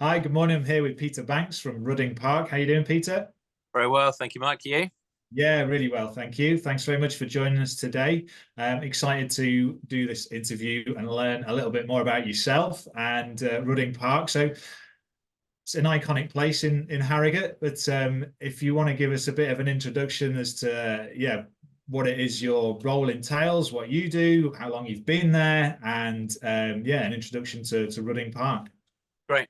Hi, good morning. I'm here with Peter Banks from Rudding Park. How you doing, Peter? Very well, thank you, Mike. You? Yeah, really well, thank you. Thanks very much for joining us today. Excited to do this interview and learn a little bit more about yourself and Rudding Park. So it's an iconic place in Harrogate, but if you want to give us a bit of an introduction as to what it is your role entails, what you do, how long you've been there, and an introduction to Rudding Park. Great.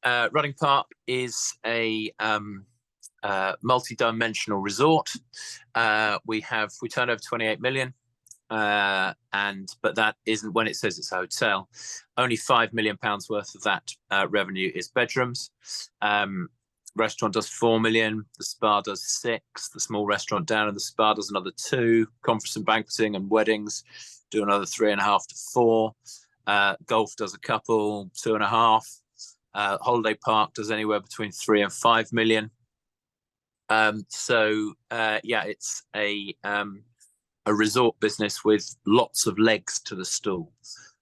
Rudding Park is a multi-dimensional resort. We turn over 28 million, but that isn't when it says it's a hotel. Only £5 million worth of that revenue is bedrooms. Restaurant does 4 million, the spa does 6, the small restaurant down in the spa does another 2, conference and banqueting and weddings do another 3.5 to 4. Golf does a couple, 2.5. Holiday park does anywhere between 3 and 5 million. It's a resort business with lots of legs to the stool.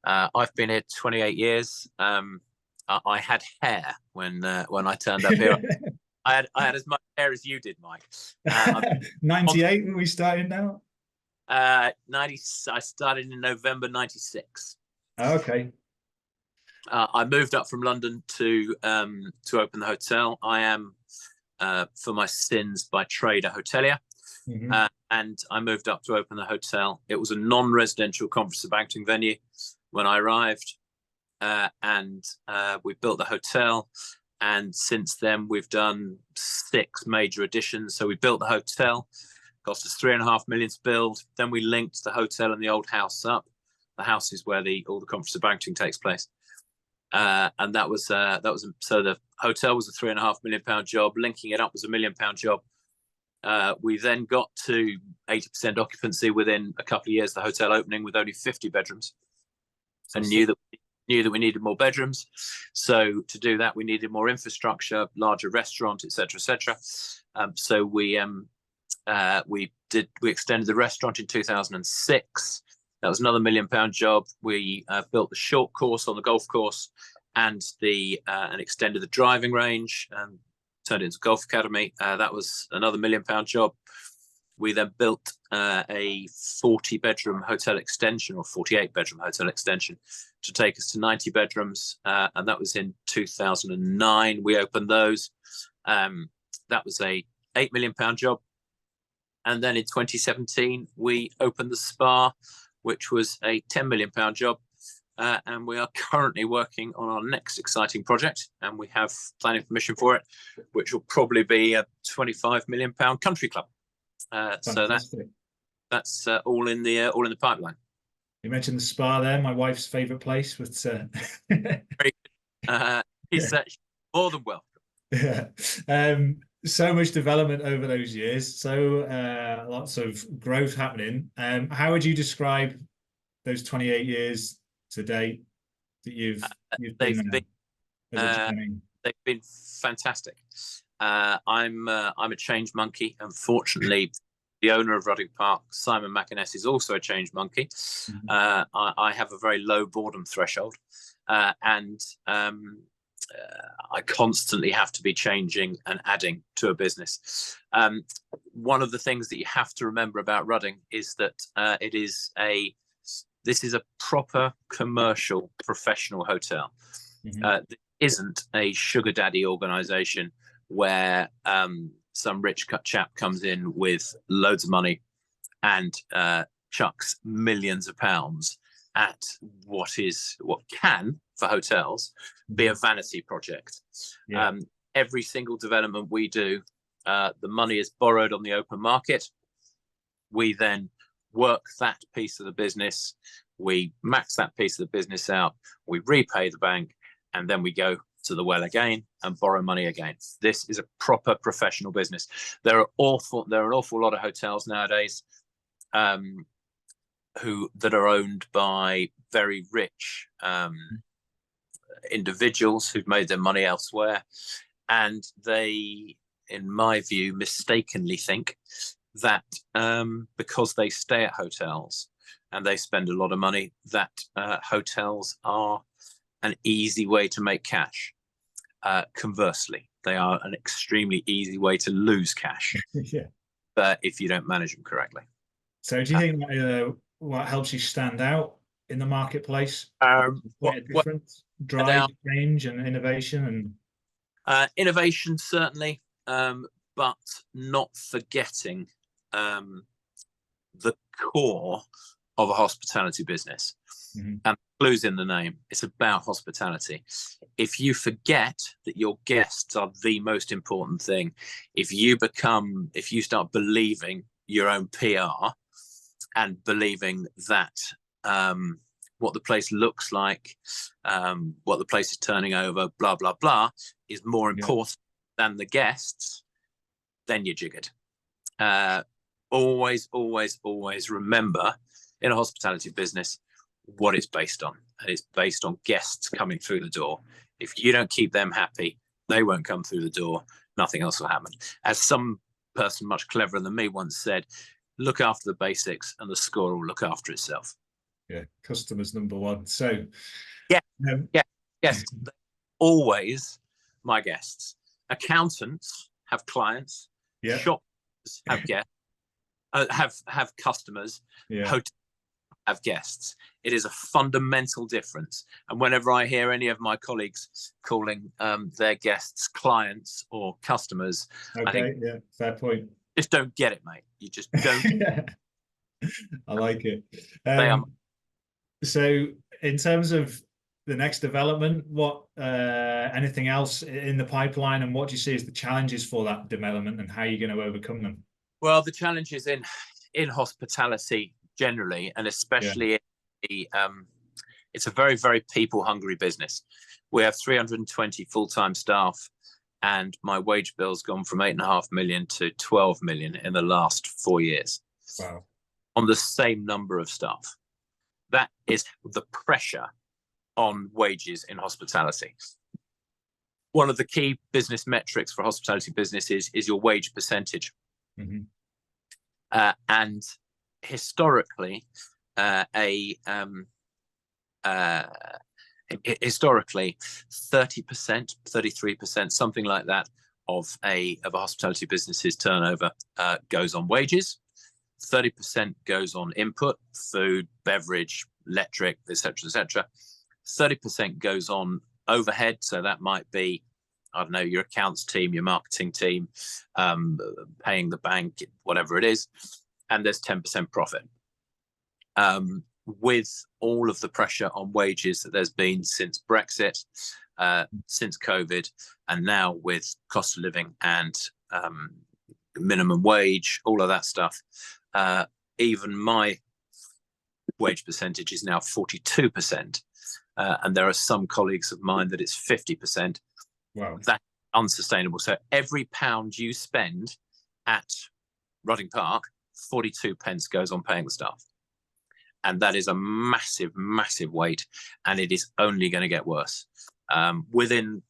I've been here 28 years. I had hair when I turned up here. I had as much hair as you did, Mike. 98 when we started now? 90. I started in November 96. Okay. I moved up from London to open the hotel. I am, for my sins by trade, a hotelier. Mm-hmm. And I moved up to open the hotel. It was a non-residential conference and banqueting venue when I arrived. We built the hotel. And since then, we've done 6 major additions. So we built the hotel, cost us 3.5 million to build. Then we linked the hotel and the old house up. The house is where all the conference and banqueting takes place. So the hotel was a 3.5 million pound job. Linking it up was a £1 million job. We then got to 80% occupancy within a couple of years, the hotel opening with only 50 bedrooms, and knew that we needed more bedrooms. So to do that, we needed more infrastructure, larger restaurant, etc., etc. So we extended the restaurant in 2006. That was another £1 million job. We built the short course on the golf course and extended the driving range and turned it into a golf academy. That was another £1 million job. We then built a 40-bedroom hotel extension or 48-bedroom hotel extension to take us to 90 bedrooms. And that was in 2009. We opened those. That was a £8 million job. And then in 2017, we opened the spa, which was a £10 million job. And we are currently working on our next exciting project, and we have planning permission for it, which will probably be a £25 million country club. So that's all in the pipeline. You mentioned the spa there, my wife's favourite place. But he's more than welcome. Yeah. So much development over those years, so lots of growth happening. How would you describe those 28 years to date that you've been there? They've been fantastic. I'm a change monkey. Unfortunately, the owner of Rudding Park, Simon McInnes, is also a change monkey. Mm-hmm. I have a very low boredom threshold, and I constantly have to be changing and adding to a business. One of the things that you have to remember about Rudding is that this is a proper commercial professional hotel. Mm-hmm. This isn't a sugar daddy organization where some rich chap comes in with loads of money and chucks millions of pounds at what can, for hotels, be a vanity project. Yeah. Every single development we do, the money is borrowed on the open market. We then work that piece of the business, we max that piece of the business out, we repay the bank, and then we go to the well again and borrow money again. This is a proper professional business. There are an awful lot of hotels nowadays that are owned by very rich individuals who've made their money elsewhere, and they, in my view, mistakenly think that because they stay at hotels and they spend a lot of money, that hotels are an easy way to make cash. Conversely, they are an extremely easy way to lose cash. Yeah. If you don't manage them correctly. So do you think that, what helps you stand out in the marketplace? Quite a different drive, change, and innovation, and innovation certainly, but not forgetting the core of a hospitality business. And clues in the name. It's about hospitality. If you forget that your guests are the most important thing, if you start believing your own PR and believing that what the place looks like, what the place is turning over, blah, blah, blah, is more important than the guests, then you're jiggered. Always, always, always remember in a hospitality business what it's based on. And it's based on guests coming through the door. If you don't keep them happy, they won't come through the door. Nothing else will happen. As some person much cleverer than me once said, look after the basics and the score will look after itself. Yeah, customers number one. So yes, always my guests. Accountants have clients. Shops have guests. Have customers. Hotels have guests. It is a fundamental difference. And whenever I hear any of my colleagues calling their guests clients or customers, I think, fair point. Just don't get it, mate. You just don't. I like it. So in terms of the next development, what anything else in the pipeline, and what do you see as the challenges for that development, and how you're going to overcome them? Well, the challenges in hospitality generally, and especially in the it's a very, very people hungry business. We have 320 full-time staff, and my wage bill's gone from 8.5 million to 12 million in the last 4 years. Wow. On the same number of staff. That is the pressure on wages in hospitality. One of the key business metrics for hospitality business is your wage percentage. And historically, historically 30%, 33%, something like that of a hospitality business's turnover goes on wages. 30% goes on input, food, beverage, electric, etc., etc. 30% goes on overhead, so that might be, I don't know, your accounts team, your marketing team, paying the bank, whatever it is, and there's 10% profit. With all of the pressure on wages that there's been since Brexit, since COVID, and now with cost of living and minimum wage, all of that stuff, even my wage percentage is now 42%. And there are some colleagues of mine that it's 50%. Wow. That's unsustainable. So every pound you spend at Rudding Park, 42 pence goes on paying the staff. And that is a massive, massive weight. And it is only going to get worse. Within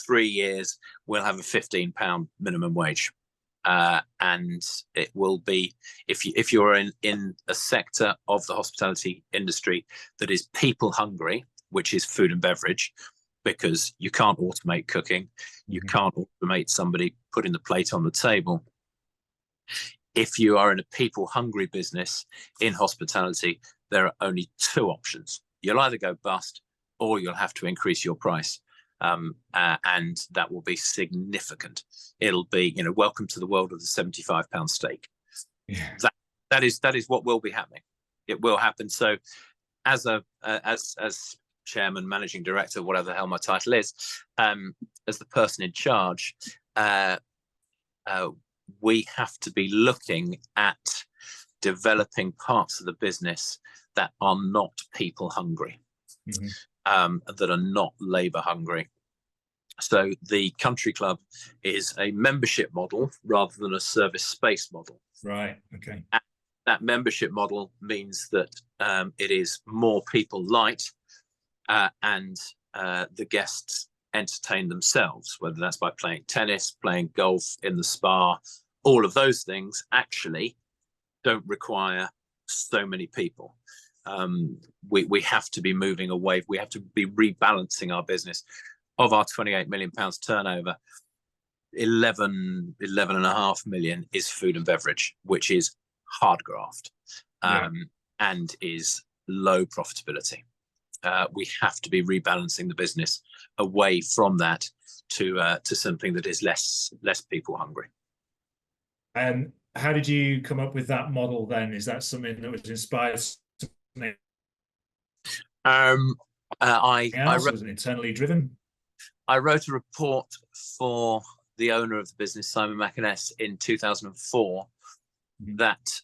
3 years, we'll have a £15 minimum wage. And it will be, if you're in a sector of the hospitality industry that is people hungry, which is food and beverage, because you can't automate cooking, you can't automate somebody putting the plate on the table. If you are in a people hungry business in hospitality, there are only 2 options. You'll either go bust or you'll have to increase your price. And that will be significant. It'll be, welcome to the world of the £75 steak. Yeah. That is what will be happening. It will happen. So as chairman, managing director, whatever the hell my title is, as the person in charge, we have to be looking at developing parts of the business that are not people hungry. That are not labour hungry. So the country club is a membership model rather than a service space model. Right. Okay. And that membership model means that it is more people light, and the guests entertain themselves, whether that's by playing tennis, playing golf in the spa. All of those things actually don't require so many people. We have to be moving away. We have to be rebalancing our business. Of our 28 million pounds turnover, 11.5 million is food and beverage, which is hard graft, and is low profitability. We have to be rebalancing the business away from that to something that is less people hungry. And how did you come up with that model then? Is that something that was inspired? Was it internally driven? I wrote a report for the owner of the business, Simon McInnes, in 2004 that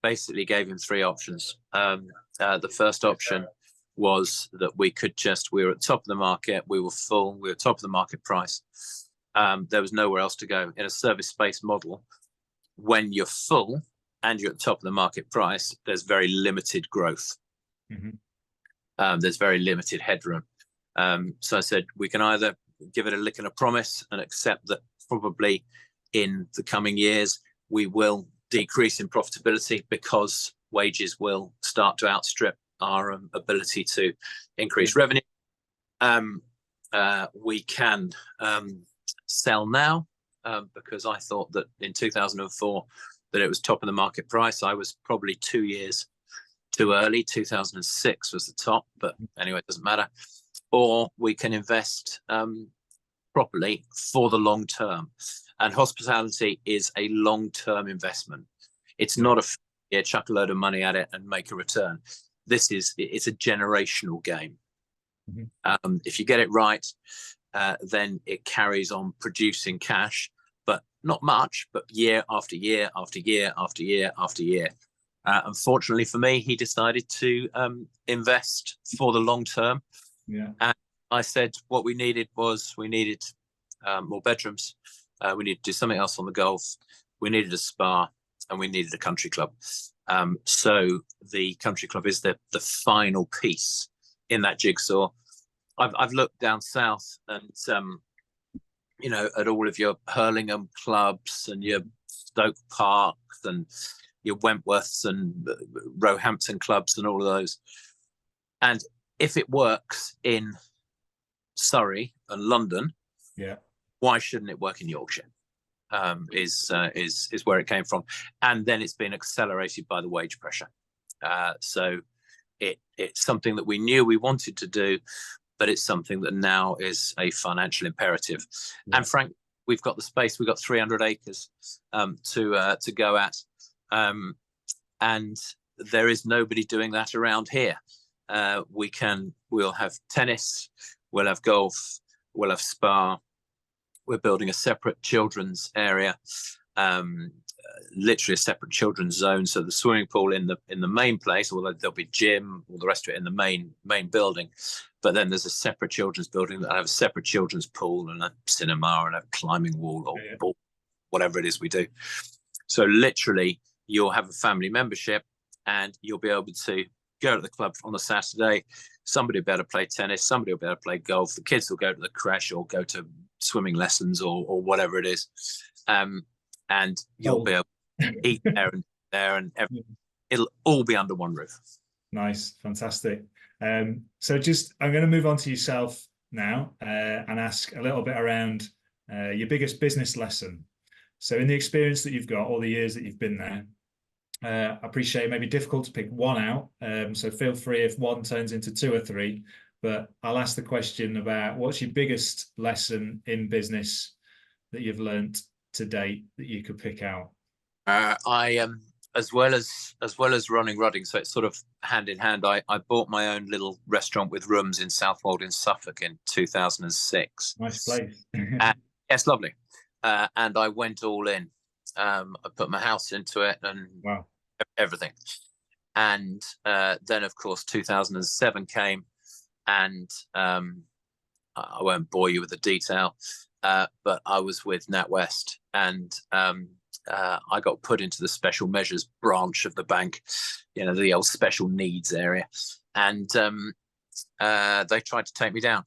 basically gave him three options. The first option was that we were at the top of the market, we were full, we were top of the market price. There was nowhere else to go. In a service-based model, when you're full and you're at the top of the market price, there's very limited growth. There's very limited headroom. So I said, we can either give it a lick and a promise and accept that probably in the coming years, we will decrease in profitability because wages will start to outstrip our ability to increase revenue. We can sell now because I thought that in 2004 that it was top of the market price. I was probably 2 years too early. 2006 was the top, but anyway, it doesn't matter. Or we can invest properly for the long term. And hospitality is a long-term investment. It's not a chuck a load of money at it and make a return. It's a generational game. If you get it right, then it carries on producing cash, but not much, but year after year after year after year after year. Unfortunately for me, he decided to invest for the long term. And I said what we needed was more bedrooms. We needed to do something else on the golf. We needed a spa, and we needed a country club. So the country club is the final piece in that jigsaw. I've looked down south and at all of your Hurlingham clubs and your Stoke Parks and your Wentworths and Roehampton clubs and all of those. And if it works in Surrey and London, why shouldn't it work in Yorkshire? Is where it came from, and then it's been accelerated by the wage pressure. So it's something that we knew we wanted to do, but it's something that now is a financial imperative. And frankly, we've got the space. We've got 300 acres to go at, and there is nobody doing that around here. We'll have tennis, we'll have golf, we'll have spa. We're building a separate children's area, literally a separate children's zone. So the swimming pool in the main place, although there'll be gym, all the rest of it in the main building. But then there's a separate children's building that have a separate children's pool and a cinema and a climbing wall or whatever it is we do. So literally, you'll have a family membership, and you'll be able to go to the club on a Saturday. Somebody will be able to play tennis. Somebody will be able to play golf. The kids will go to the creche or go to swimming lessons or whatever it is, and you'll be able to eat there and it'll all be under one roof. Nice, fantastic. So I'm going to move on to yourself now and ask a little bit around your biggest business lesson. So in the experience that you've got, all the years that you've been there, I appreciate it may be difficult to pick one out, so feel free if one turns into two or three. But I'll ask the question about what's your biggest lesson in business that you've learnt to date that you could pick out? I as well as running Rudding, so it's sort of hand in hand. I bought my own little restaurant with rooms in Southwold in Suffolk in 2006. Nice place. Yes, lovely. And I went all in. I put my house into it and everything. And then, of course, 2007 came. And I won't bore you with the detail, but I was with NatWest, and I got put into the special measures branch of the bank, the old special needs area, and they tried to take me down.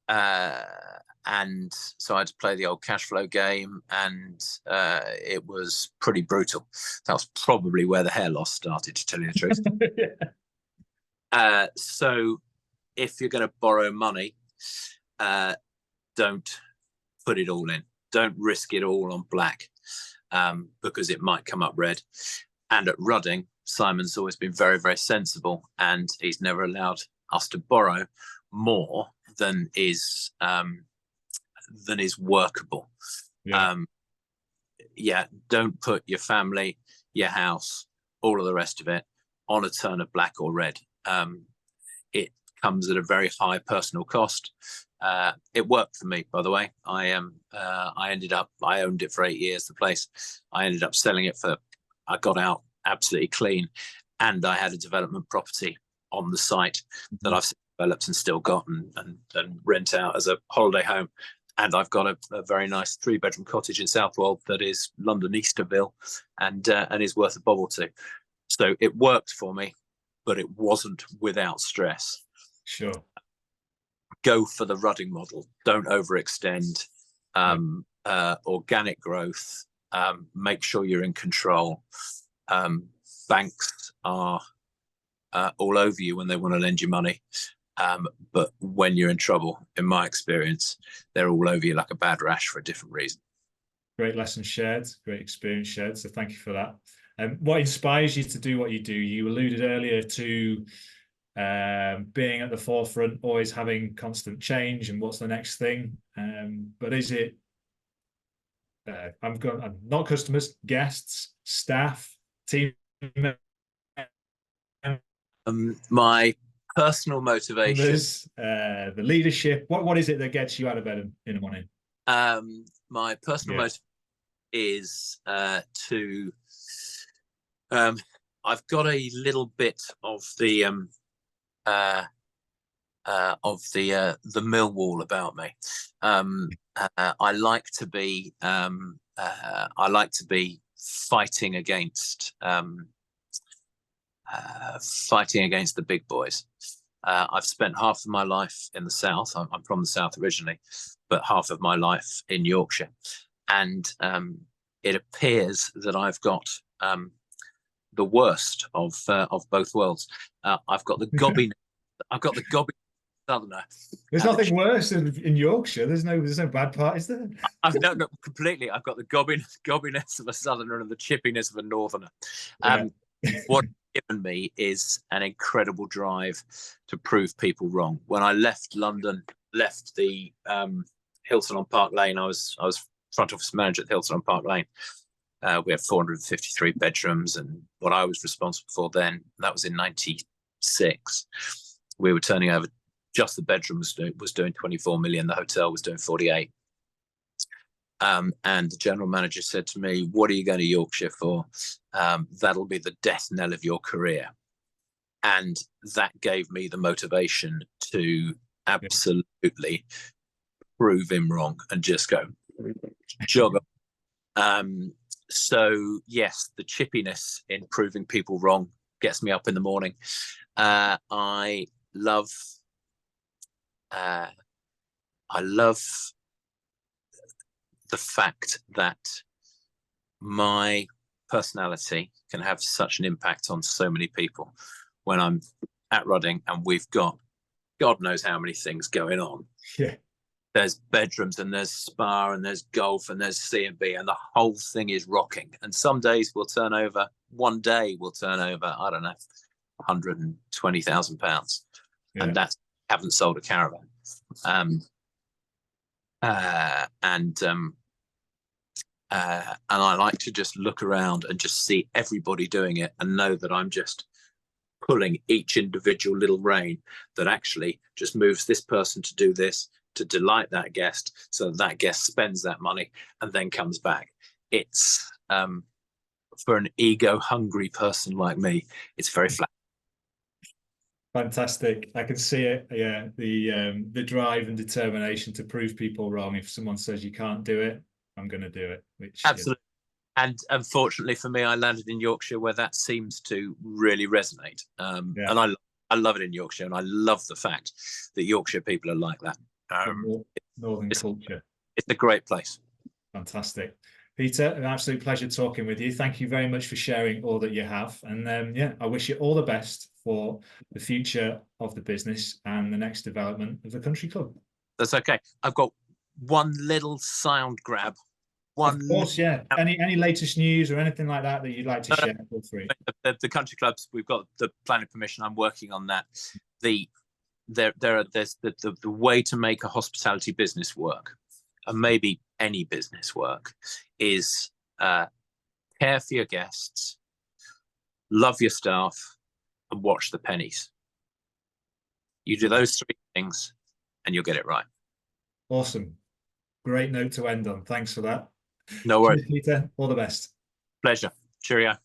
and so I had to play the old cash flow game, and it was pretty brutal. That was probably where the hair loss started, to tell you the truth. Yeah. So if you're going to borrow money, don't put it all in. Don't risk it all on black, because it might come up red. And at Rudding, Simon's always been very, very sensible, and he's never allowed us to borrow more than is workable. Yeah. Don't put your family, your house, all of the rest of it on a turn of black or red. It comes at a very high personal cost. It worked for me, by the way. I owned it for 8 years, the place. I ended up selling it I got out absolutely clean, and I had a development property on the site that I've developed and still got and rent out as a holiday home. And I've got a very nice 3-bedroom cottage in Southwold that is London Easterville, and is worth a bob or two. So it worked for me, but it wasn't without stress. Sure. Go for the Rudding model. Don't overextend. Organic growth. Make sure you're in control. Banks are all over you when they want to lend you money. But when you're in trouble, in my experience, they're all over you like a bad rash for a different reason. Great lesson shared, great experience shared. So thank you for that. What inspires you to do what you do? You alluded earlier to being at the forefront, always having constant change and what's the next thing. But is it, I'm not customers, guests, staff, team members, my personal motivation, the leadership, what is it that gets you out of bed in the morning? My personal motivation is to I've got a little bit of the Millwall about me. I like to be fighting against the big boys. I've spent half of my life in the south. I'm from the south originally, but half of my life in Yorkshire, and it appears that I've got the worst of both worlds. I've got the gobbiness. I've got the gobbiness southerner. There's nothing worse in Yorkshire. There's no bad part, is there? No, completely. I've got the gobbiness of a southerner and the chippiness of a northerner. What it's given me is an incredible drive to prove people wrong. When I left London, left the Hilton on Park Lane, I was front office manager at Hilton on Park Lane. We had 453 bedrooms, and what I was responsible for then, that was in 96. We were turning over, just the bedroom was doing 24 million. The hotel was doing 48. And the general manager said to me, "What are you going to Yorkshire for? That'll be the death knell of your career." And that gave me the motivation to absolutely prove him wrong and just go jog on. So yes, the chippiness in proving people wrong gets me up in the morning. I love the fact that my personality can have such an impact on so many people. When I'm at Rudding and we've got God knows how many things going on. Yeah. There's bedrooms and there's spa and there's golf and there's C&B, and the whole thing is rocking. And some days one day we'll turn over, I don't know, £120,000. Yeah. And that's, haven't sold a caravan. And I like to just look around and just see everybody doing it and know that I'm just pulling each individual little rein that actually just moves this person to do this, to delight that guest, so that guest spends that money and then comes back. It's for an ego hungry person like me, it's very flat. Fantastic. I can see it. Yeah, the drive and determination to prove people wrong. If someone says you can't do it, I'm going to do it. Which absolutely. And unfortunately for me, I landed in Yorkshire where that seems to really resonate. And I love it in Yorkshire, and I love the fact that Yorkshire people are like that. Northern it's, culture. it's a great place. Fantastic. Peter, an absolute pleasure talking with you. Thank you very much for sharing all that you have. And yeah, I wish you all the best for the future of the business and the next development of the country club. That's okay. I've got one little sound grab. Of course, yeah. Any latest news or anything like that that you'd like to share? Feel free. The country clubs, we've got the planning permission. I'm working on that. There's the way to make a hospitality business work, and maybe any business work, is care for your guests, love your staff, and watch the pennies. You do those three things and you'll get it right. Awesome. Great note to end on. Thanks for that. No worries. Cheers, Peter. All the best. Pleasure. Cheerio.